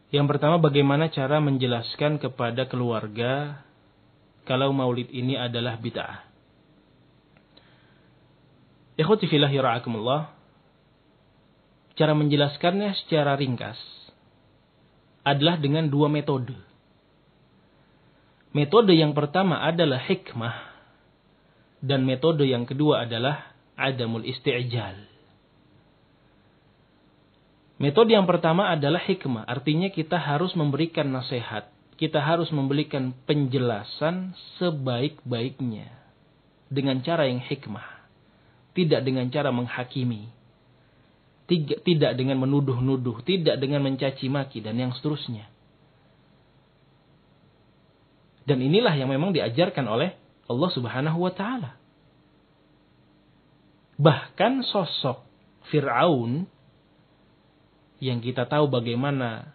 Yang pertama, bagaimana cara menjelaskan kepada keluarga kalau maulid ini adalah bid'ah. Ikhwati fillah ra'akumullah. Cara menjelaskannya secara ringkas adalah dengan dua metode. Metode yang pertama adalah hikmah, dan metode yang kedua adalah adamul isti'jal. Metode yang pertama adalah hikmah, artinya kita harus memberikan nasihat, kita harus memberikan penjelasan sebaik-baiknya dengan cara yang hikmah, tidak dengan cara menghakimi, tidak dengan menuduh-nuduh, tidak dengan mencaci maki dan yang seterusnya. Dan inilah yang memang diajarkan oleh Allah Subhanahu wa taala. Bahkan sosok Fir'aun yang kita tahu bagaimana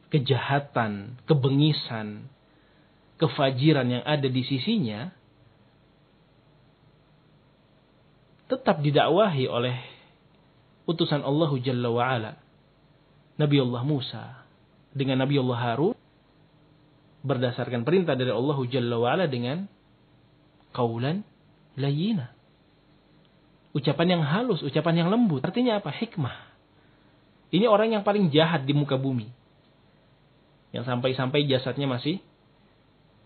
kejahatan, kebengisan, kefajiran yang ada di sisinya, tetap didakwahi oleh utusan Allah Jalla wa'ala, Nabi Allah Musa dengan Nabi Allah Harun, berdasarkan perintah dari Allah Jalla wa'ala dengan qaulan layyina, ucapan yang halus, ucapan yang lembut. Artinya apa? Hikmah. Ini orang yang paling jahat di muka bumi, yang sampai-sampai jasadnya masih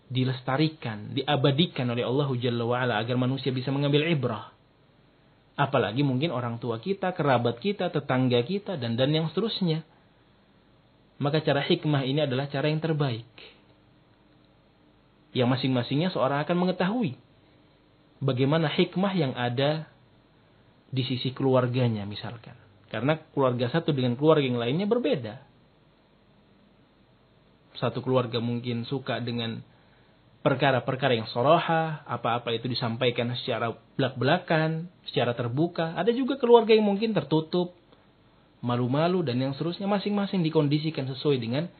dilestarikan, diabadikan oleh Allah Jalla wa'ala agar manusia bisa mengambil ibrah. Apalagi mungkin orang tua kita, kerabat kita, tetangga kita, dan yang seterusnya. Maka cara hikmah ini adalah cara yang terbaik, yang masing-masingnya seorang akan mengetahui bagaimana hikmah yang ada di sisi keluarganya misalkan. Karena keluarga satu dengan keluarga yang lainnya berbeda. Satu keluarga mungkin suka dengan perkara-perkara yang soroha, apa-apa itu disampaikan secara belak-belakan, secara terbuka. Ada juga keluarga yang mungkin tertutup, malu-malu dan yang seterusnya. Masing-masing dikondisikan sesuai dengan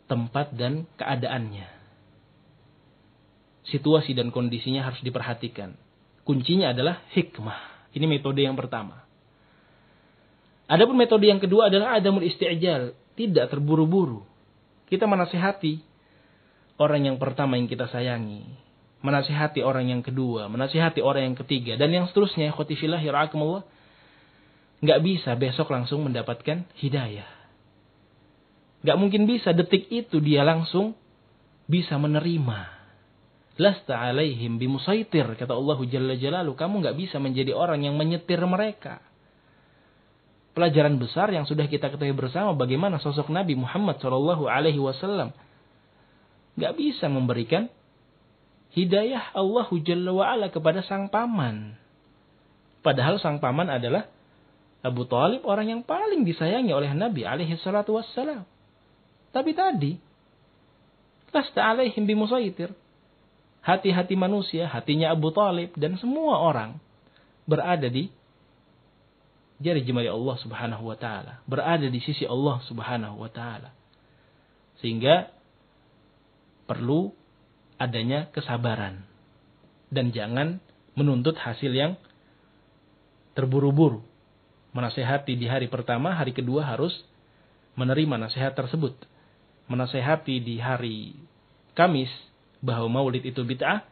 tempat dan keadaannya. Situasi dan kondisinya harus diperhatikan. Kuncinya adalah hikmah. Ini metode yang pertama. Adapun metode yang kedua adalah adamul isti'jal, tidak terburu-buru. Kita menasihati orang yang pertama yang kita sayangi, menasihati orang yang kedua, menasihati orang yang ketiga, dan yang seterusnya. Ikhwati fillah ra'akumullah. Nggak bisa besok langsung mendapatkan hidayah. Nggak mungkin bisa detik itu dia langsung bisa menerima. Lasta alaihim bimusaitir, kata Allah Jalla Jalaluhu. Kamu nggak bisa menjadi orang yang menyetir mereka. Pelajaran besar yang sudah kita ketahui bersama bagaimana sosok Nabi Muhammad SAW nggak bisa memberikan hidayah Allah Jalla wa'ala kepada sang paman. Padahal sang paman adalah Abu Thalib, orang yang paling disayangi oleh Nabi SAW. Tapi tadi, lasta alaihim bimusaitir. Hati-hati manusia, hatinya Abu Thalib dan semua orang berada di jari jemari Allah Subhanahu wa taala, berada di sisi Allah Subhanahu wa taala. Sehingga perlu adanya kesabaran dan jangan menuntut hasil yang terburu-buru. Menasehati di hari pertama, hari kedua harus menerima nasihat tersebut. Menasehati di hari Kamis bahwa maulid itu bid'ah,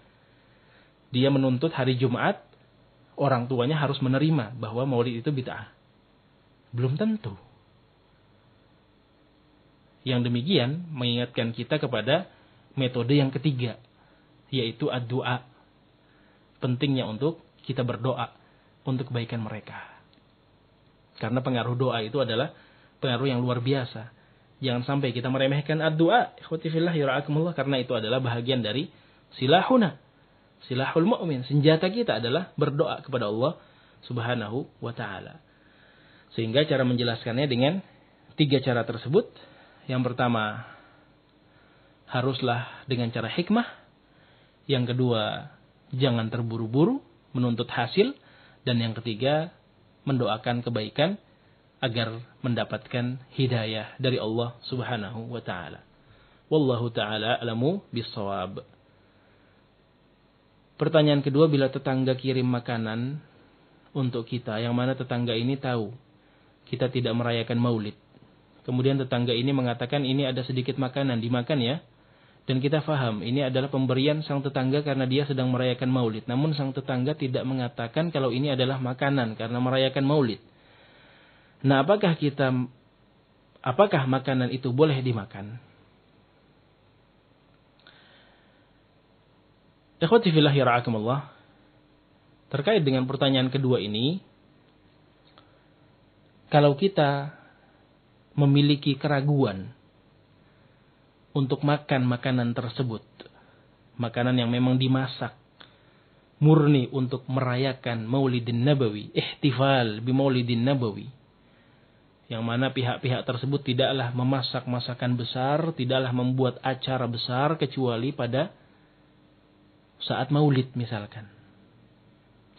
dia menuntut hari Jumat orang tuanya harus menerima bahwa maulid itu bid'ah. Belum tentu. Yang demikian mengingatkan kita kepada metode yang ketiga, yaitu ad-du'a. Pentingnya untuk kita berdoa untuk kebaikan mereka. Karena pengaruh doa itu adalah pengaruh yang luar biasa. Jangan sampai kita meremehkan ad-du'a, ikhwati fillah ra'akumullah, karena itu adalah bahagian dari silahuna. Silahul mu'min, senjata kita adalah berdoa kepada Allah Subhanahu wa taala. Sehingga cara menjelaskannya dengan 3 cara tersebut. Yang pertama, haruslah dengan cara hikmah. Yang kedua, jangan terburu-buru menuntut hasil. Dan yang ketiga, mendoakan kebaikan agar mendapatkan hidayah dari Allah Subhanahu wa taala. Wallahu taala a'lamu bis-shawab. Pertanyaan kedua, bila tetangga kirim makanan untuk kita, yang mana tetangga ini tahu kita tidak merayakan maulid, Kemudian tetangga ini mengatakan ini ada sedikit makanan, dimakan ya. Dan kita faham ini adalah pemberian sang tetangga karena dia sedang merayakan maulid. Namun sang tetangga tidak mengatakan kalau ini adalah makanan karena merayakan maulid. Nah, apakah makanan itu boleh dimakan? Ikhwati fillah yara'akumullah. Terkait dengan pertanyaan kedua ini, kalau kita memiliki keraguan untuk makan makanan tersebut, makanan yang memang dimasak murni untuk merayakan Maulidin Nabawi, ihtifal bi Maulidin Nabawi, yang mana pihak-pihak tersebut tidaklah memasak masakan besar, tidaklah membuat acara besar kecuali pada saat Maulid misalkan.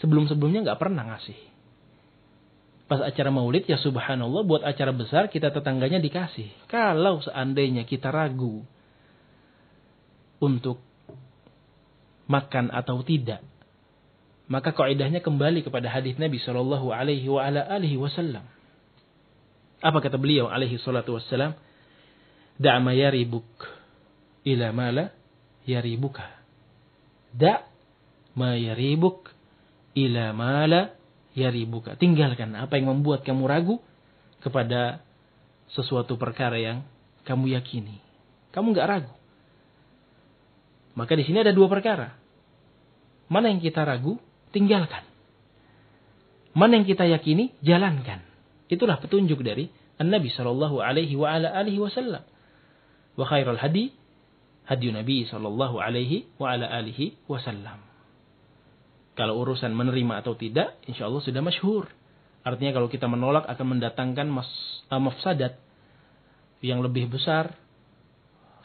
Sebelum-sebelumnya nggak pernah ngasih. Pas acara Maulid ya subhanallah, buat acara besar kita tetangganya dikasih. Kalau seandainya kita ragu untuk makan atau tidak, maka kaidahnya kembali kepada hadis Nabi sallallahu alaihi wasallam. Apa kata beliau alaihi salatu wassalam? Da' ma yaribuk ila ma la yaribuka. Da' ma yaribuk ila ma la yaribuka. Tinggalkan apa yang membuat kamu ragu kepada sesuatu perkara yang kamu yakini. Kamu enggak ragu. Maka di sini ada dua perkara. Mana yang kita ragu, tinggalkan. Mana yang kita yakini, jalankan. Itulah petunjuk dari An-Nabi sallallahu alaihi wasallam. Wa khairal hadi hadi Nabi sallallahu alaihi wasallam. Kalau urusan menerima atau tidak, insya Allah sudah masyhur. Artinya kalau kita menolak akan mendatangkan mafsadat yang lebih besar,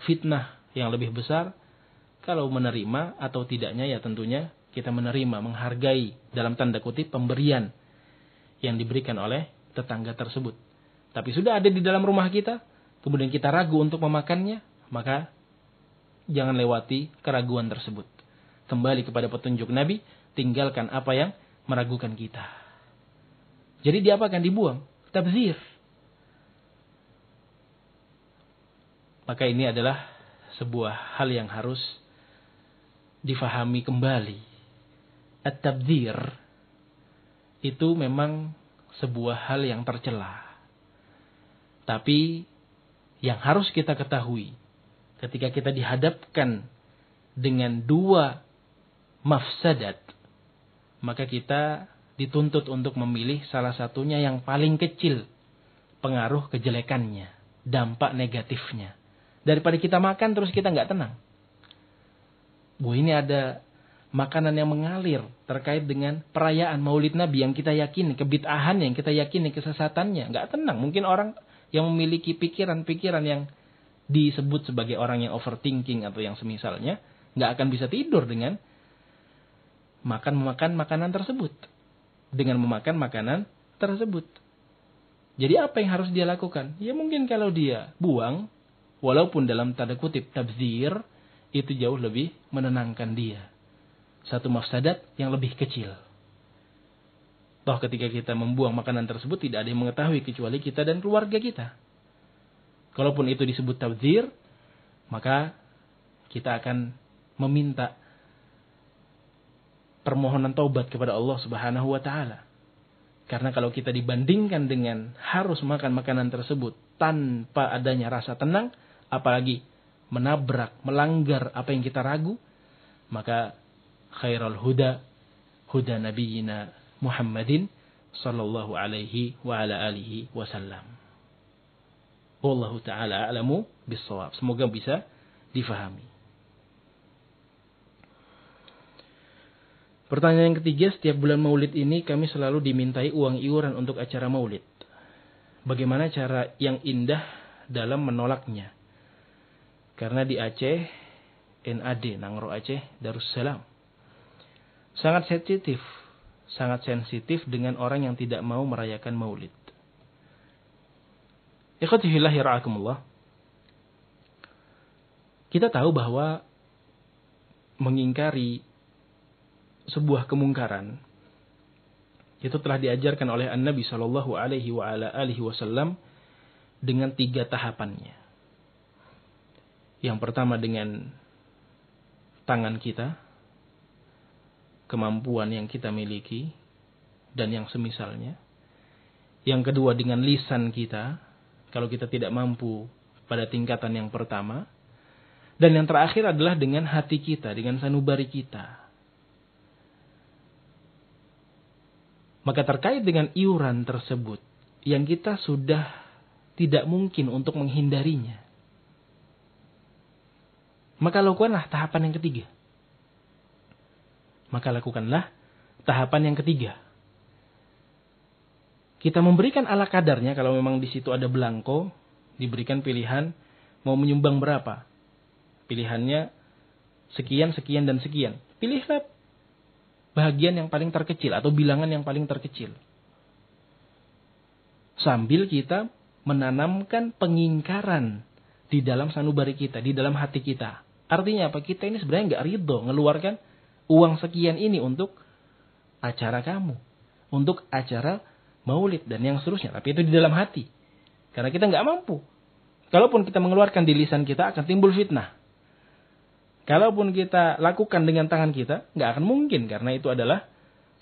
fitnah yang lebih besar. Kalau menerima atau tidaknya ya tentunya kita menerima, menghargai dalam tanda kutip pemberian yang diberikan oleh tetangga tersebut. Tapi sudah ada di dalam rumah kita, kemudian kita ragu untuk memakannya, maka jangan lewati keraguan tersebut. Kembali kepada petunjuk Nabi, tinggalkan apa yang meragukan kita. Jadi diapakan? Dibuang. Tabzir. Maka ini adalah sebuah hal yang harus difahami kembali. At-tabzir itu memang sebuah hal yang tercela. Tapi yang harus kita ketahui, ketika kita dihadapkan dengan dua mafsadat, maka kita dituntut untuk memilih salah satunya yang paling kecil pengaruh kejelekannya, dampak negatifnya. Daripada kita makan terus kita nggak tenang. Ini ada makanan yang mengalir terkait dengan perayaan Maulid Nabi yang kita yakini, kebid'ahan yang kita yakini, kesesatannya. Nggak tenang. Mungkin orang yang memiliki pikiran-pikiran yang disebut sebagai orang yang overthinking atau yang semisalnya, nggak akan bisa tidur dengan memakan makanan tersebut. Dengan memakan makanan tersebut. Jadi apa yang harus dia lakukan? Ya mungkin kalau dia buang, walaupun dalam tanda kutip tabzir, itu jauh lebih menenangkan dia. Satu mafsadat yang lebih kecil. Toh ketika kita membuang makanan tersebut tidak ada yang mengetahui kecuali kita dan keluarga kita. Kalaupun itu disebut tabzir, maka kita akan meminta permohonan taubat kepada Allah Subhanahu wa taala. Karena kalau kita dibandingkan dengan harus makan makanan tersebut tanpa adanya rasa tenang, apalagi menabrak, melanggar apa yang kita ragu, maka khairul huda huda nabiyina Muhammadin sallallahu alaihi wa ala alihi wasallam. Wallahu taala a'lamu bis-shawab. Semoga bisa difahami. Pertanyaan yang ketiga, setiap bulan Maulid ini kami selalu dimintai uang iuran untuk acara Maulid. Bagaimana cara yang indah dalam menolaknya? Karena di Aceh, NAD, Nangro Aceh, Darussalam, sangat sensitif dengan orang yang tidak mau merayakan Maulid. Ikhwati fillah yara'akumullah. Kita tahu bahwa mengingkari sebuah kemungkaran itu telah diajarkan oleh An-Nabi sallallahu alaihi wasallam dengan 3 tahapannya. Yang pertama dengan tangan kita, kemampuan yang kita miliki, dan yang semisalnya. Yang kedua dengan lisan kita, kalau kita tidak mampu pada tingkatan yang pertama. Dan yang terakhir adalah dengan hati kita, dengan sanubari kita. Maka terkait dengan iuran tersebut, yang kita sudah tidak mungkin untuk menghindarinya, maka lakukanlah tahapan yang ketiga. Kita memberikan ala kadarnya, kalau memang di situ ada belangko, diberikan pilihan mau menyumbang berapa. Pilihannya sekian, sekian, dan sekian. Pilihlah bahagian yang paling terkecil atau bilangan yang paling terkecil. Sambil kita menanamkan pengingkaran di dalam sanubari kita, di dalam hati kita. Artinya apa? Kita ini sebenarnya nggak ridho ngeluarkan uang sekian ini untuk acara kamu, untuk acara maulid dan yang seterusnya. Tapi itu di dalam hati. Karena kita nggak mampu. Kalaupun kita mengeluarkan di lisan kita akan timbul fitnah. Kalaupun kita lakukan dengan tangan kita, nggak akan mungkin. Karena itu adalah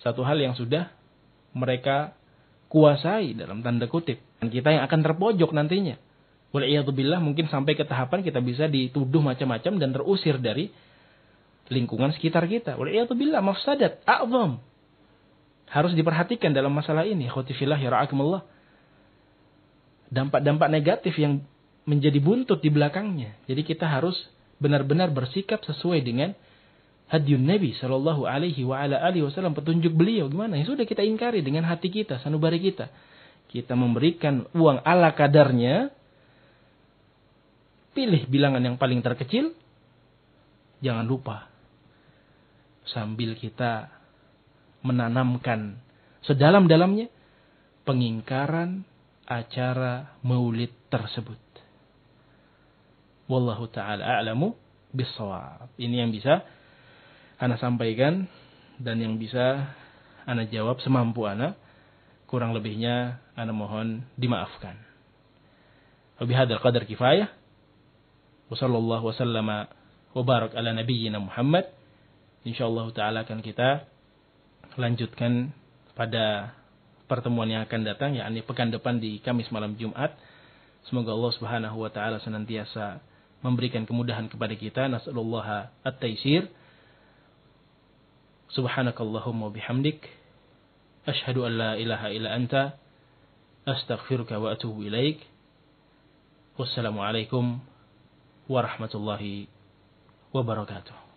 satu hal yang sudah mereka kuasai dalam tanda kutip. Dan kita yang akan terpojok nantinya. Wal'iyadzubillah, mungkin sampai ke tahapan kita bisa dituduh macam-macam dan terusir dari lingkungan sekitar kita. Wal'iyadzubillah, mafsadat, a'zam. Harus diperhatikan dalam masalah ini. Khotifillah ya ra'akumullah. Dampak-dampak negatif yang menjadi buntut di belakangnya. Jadi kita harus benar-benar bersikap sesuai dengan hadyun Nabi sallallahu alaihi wa ala alihi wasallam, petunjuk beliau. Gimana? Ya sudah kita ingkari dengan hati kita, sanubari kita. Kita memberikan uang ala kadarnya. Pilih bilangan yang paling terkecil. Jangan lupa. Sambil kita menanamkan sedalam-dalamnya pengingkaran acara maulid tersebut. Wallahu ta'ala a'lamu bis-shawab. Ini yang bisa ana sampaikan dan yang bisa ana jawab semampu ana. Kurang lebihnya ana mohon dimaafkan. Wa bihadzal qadar kifayah. Wa sallallahu wa sallama wa barak ala nabiyyina Muhammad. Insyaallah taala akan kita lanjutkan pada pertemuan yang akan datang, yakni pekan depan di Kamis malam Jumat. Semoga Allah Subhanahu wa taala senantiasa memberikan kemudahan kepada kita. Nas'alullaha at-taysir. Subhanakallahumma bihamdik, asyhadu an la ilaha illa anta, astaghfiruka wa atubu ilaik. Wassalamualaikum warahmatullahi wabarakatuh.